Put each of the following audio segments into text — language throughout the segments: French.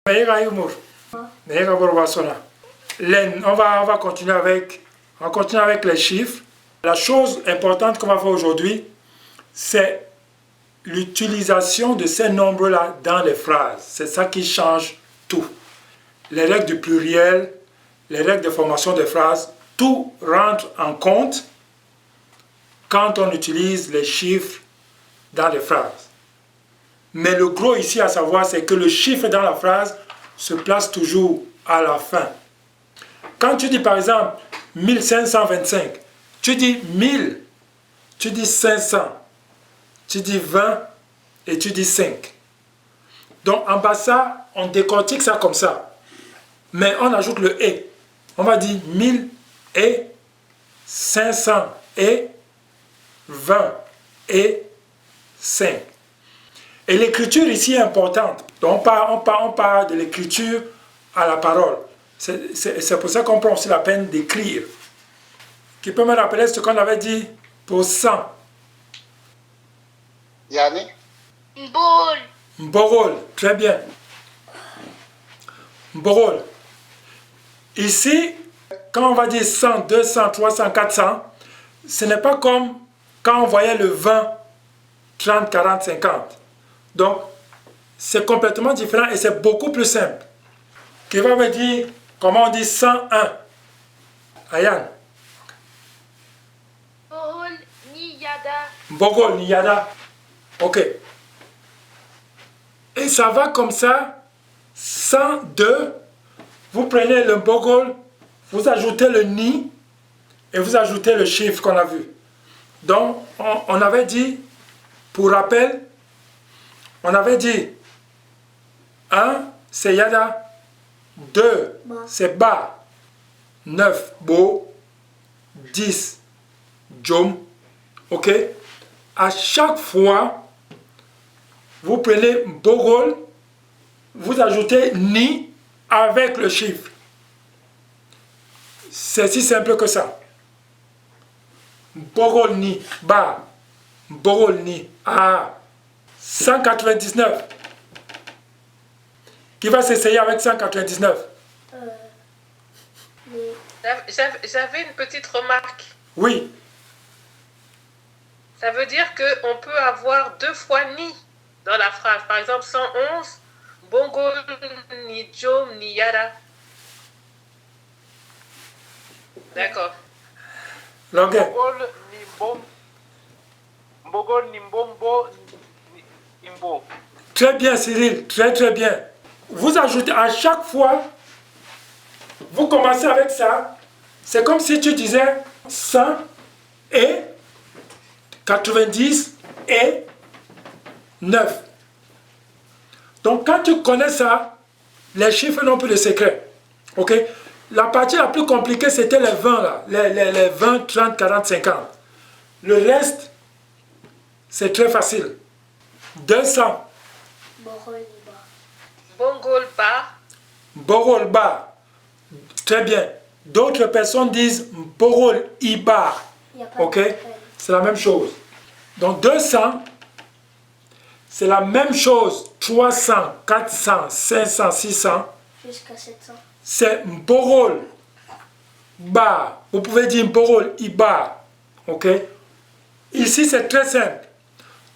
On va continuer avec les chiffres. La chose importante qu'on va faire aujourd'hui, c'est l'utilisation de ces nombres-là dans les phrases. C'est ça qui change tout. Les règles du pluriel, les règles de formation des phrases, tout rentre en compte quand on utilise les chiffres dans les phrases. Mais le gros ici à savoir, c'est que le chiffre dans la phrase se place toujours à la fin. Quand tu dis par exemple 1525, tu dis 1000, tu dis 500, tu dis 20 et tu dis 5. Donc en bas ça, on décortique ça comme ça. Mais on ajoute le « et ». On va dire 1000 et 500 et 20 et 5. Et l'écriture ici est importante. Donc on part de l'écriture à la parole. C'est pour ça qu'on prend aussi la peine d'écrire. Qui peut me rappeler ce qu'on avait dit pour 100? Yani? Mbol. Mborol, très bien. Mborol. Ici, quand on va dire 100, 200, 300, 400, ce n'est pas comme quand on voyait le 20, 30, 40, 50. Donc, c'est complètement différent et c'est beaucoup plus simple. Qui va me dire comment on dit 101? Ayan. Mbol Niyada. Mbogol, Niyada. Ok. Et ça va comme ça. 102. Vous prenez le Mbogol, vous ajoutez le Ni et vous ajoutez le chiffre qu'on a vu. Donc, on avait dit, pour rappel, on avait dit 1, c'est Yada. 2, c'est Ba. 9, Bo. 10, Jom. Ok? À chaque fois, vous prenez Mbogol, vous ajoutez Ni avec le chiffre. C'est si simple que ça. Mbogol Ni, Ba. Mbogol Ni, A. 199. Qui va s'essayer avec 199? J'avais une petite remarque. Oui. Ça veut dire qu'on peut avoir 2 fois ni dans la phrase. Par exemple, 111, Bongol ni Jom ni Yada. D'accord. Longueur. Mbogol ni mbombo ni mbo. Très bien, Cyril. Très, très bien. Vous ajoutez à chaque fois, vous commencez avec ça. C'est comme si tu disais 100 et 90 et 9. Donc, quand tu connais ça, les chiffres n'ont plus de secret. Ok? La partie la plus compliquée, c'était les 20, là. Les 20, 30, 40, 50. Le reste, c'est très facile. 200. Bongol Ba. Borol Ba. Très bien. D'autres personnes disent Borol Iba. Ok? C'est la même chose. Donc 200, c'est la même chose. 300, 400, 500, 600. Jusqu'à 700. C'est Borol Ba. Vous pouvez dire Borol Iba. Ok? Ici, c'est très simple.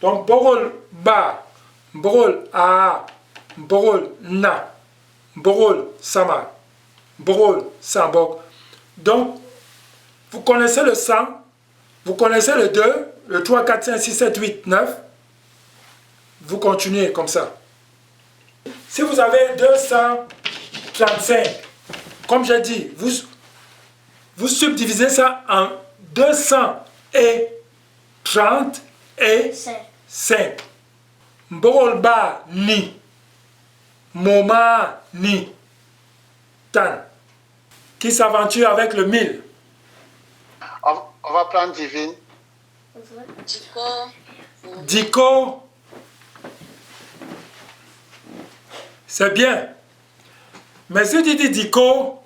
Donc Borol Ba. Borol A. Borol Na. Borol Sama. Borol Sambok. Donc, vous connaissez le 100, vous connaissez le 2, le 3, 4, 5, 6, 7, 8, 9. Vous continuez comme ça. Si vous avez 235, comme j'ai dit, vous subdivisez ça en 230 et 5. Borol Ba Ni. Moma Ni. Tan. Qui s'aventure avec le 1000? On va prendre Divine. Diko. C'est bien. Mais si tu dis Diko,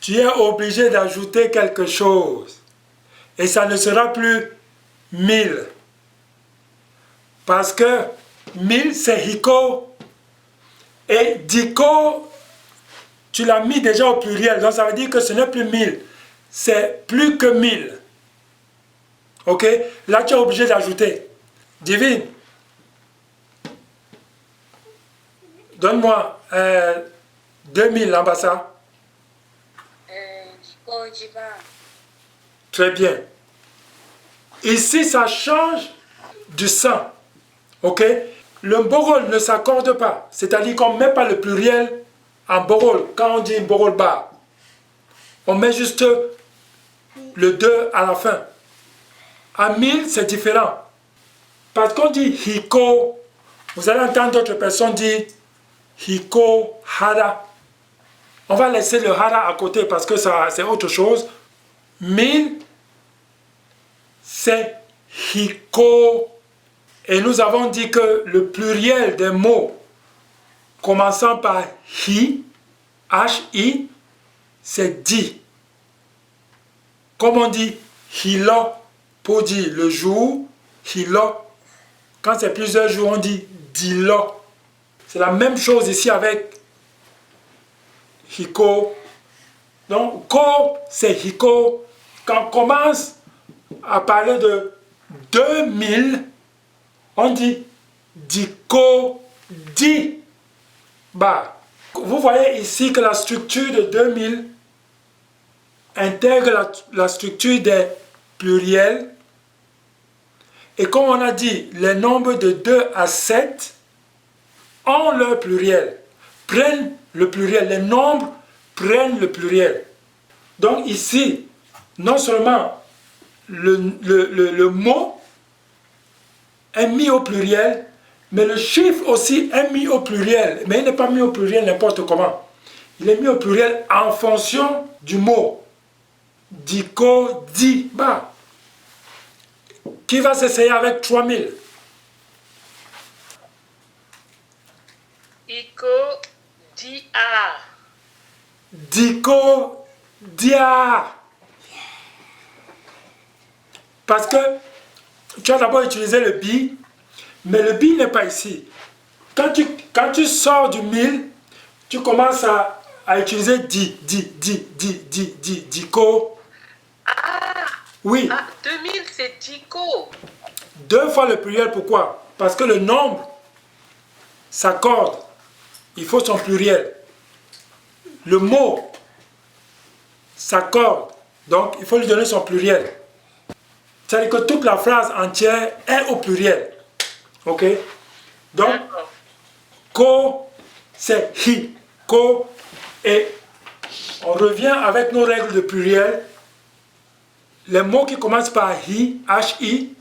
tu es obligé d'ajouter quelque chose. Et ça ne sera plus 1000. Parce que 1000, c'est Hiko. Et Diko, tu l'as mis déjà au pluriel, donc ça veut dire que ce n'est plus 1000, c'est plus que 1000. Ok? Là, tu es obligé d'ajouter. Divine, donne-moi 2000 l'ambassade. Très bien. Ici, ça change du 100. Ok? Le borol ne s'accorde pas. C'est-à-dire qu'on ne met pas le pluriel en borol. Quand on dit borol bar, on met juste le 2 à la fin. À 1000, c'est différent. Parce qu'on dit hiko, vous allez entendre d'autres personnes dire hiko, hara. On va laisser le hara à côté parce que c'est autre chose. 1000, c'est hiko. Et nous avons dit que le pluriel des mots commençant par hi, hi, c'est di. Comme on dit hilo pour dire le jour, hilo. Quand c'est plusieurs jours, on dit dilo. C'est la même chose ici avec hiko. Donc, ko, c'est hiko. Quand on commence à parler de 2000, on dit diko, di, ba. Vous voyez ici que la structure de 2000 intègre la structure des pluriels. Et comme on a dit, les nombres de 2 à 7 ont leur pluriel, prennent le pluriel. Les nombres prennent le pluriel. Donc ici, non seulement le mot est mis au pluriel, mais le chiffre aussi est mis au pluriel. Mais il n'est pas mis au pluriel n'importe comment. Il est mis au pluriel en fonction du mot. Diko, di, ba. Qui va s'essayer avec 3000? Iko, dia. Diko, dia. Parce que tu as d'abord utilisé le bi, mais le bi n'est pas ici. Quand tu sors du 1000, tu commences à utiliser diko. Oui. 2000, c'est diko. 2 fois le pluriel, pourquoi? Parce que le nombre s'accorde. Il faut son pluriel. Le mot s'accorde. Donc, il faut lui donner son pluriel. C'est-à-dire que toute la phrase entière est au pluriel. Ok? Donc, ko, c'est hi. Ko, et on revient avec nos règles de pluriel. Les mots qui commencent par hi, hi,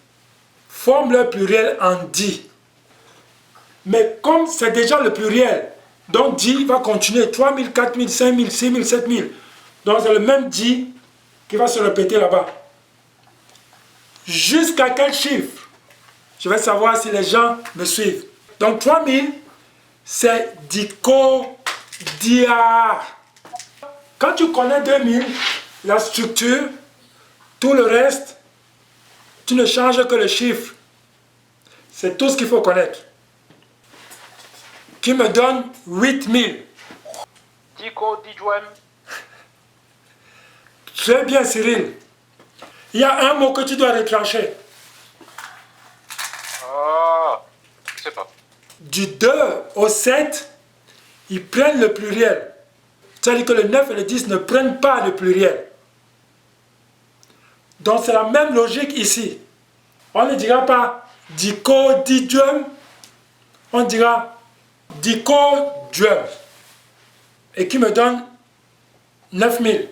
forment leur pluriel en di. Mais comme c'est déjà le pluriel, donc di va continuer 3000, 4000, 5000, 6000, 7000. Donc c'est le même di qui va se répéter là-bas. Jusqu'à quel chiffre? Je vais savoir si les gens me suivent. Donc 3000, c'est diko, dia. Quand tu connais 2000, la structure, tout le reste, tu ne changes que le chiffre. C'est tout ce qu'il faut connaître. Qui me donne 8000. Diko, dijuem. Très bien, Cyril. Il y a un mot que tu dois retrancher. Ah, je sais pas. Du 2 au 7, ils prennent le pluriel. C'est-à-dire que le 9 et le 10 ne prennent pas le pluriel. Donc c'est la même logique ici. On ne dira pas diko, dijuem. On dira diko, juem. Et qui me donne 9000.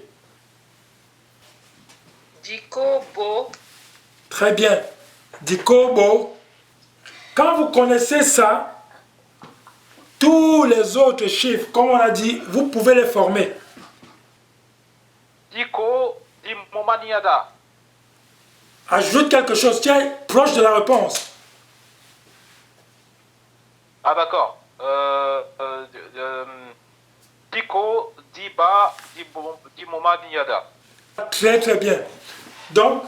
Dikobo. Très bien. Dikobo. Quand vous connaissez ça, tous les autres chiffres, comme on a dit, vous pouvez les former. Diko, di momaniada. Ajoute quelque chose, tu es proche de la réponse. Ah d'accord. Diko, diba, di momaniada. Très très bien. Donc,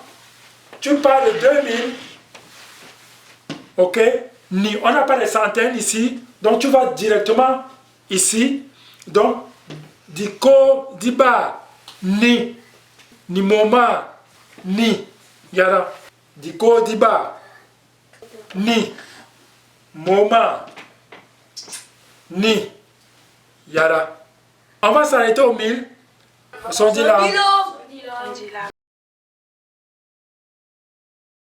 tu parles de 2000. Ok? On n'a pas les centaines ici. Donc tu vas directement ici. Donc, diko, diba, ni moma, ni yada. Diko, diba, ni moma, ni yada. On va s'arrêter au 1000. Sondila.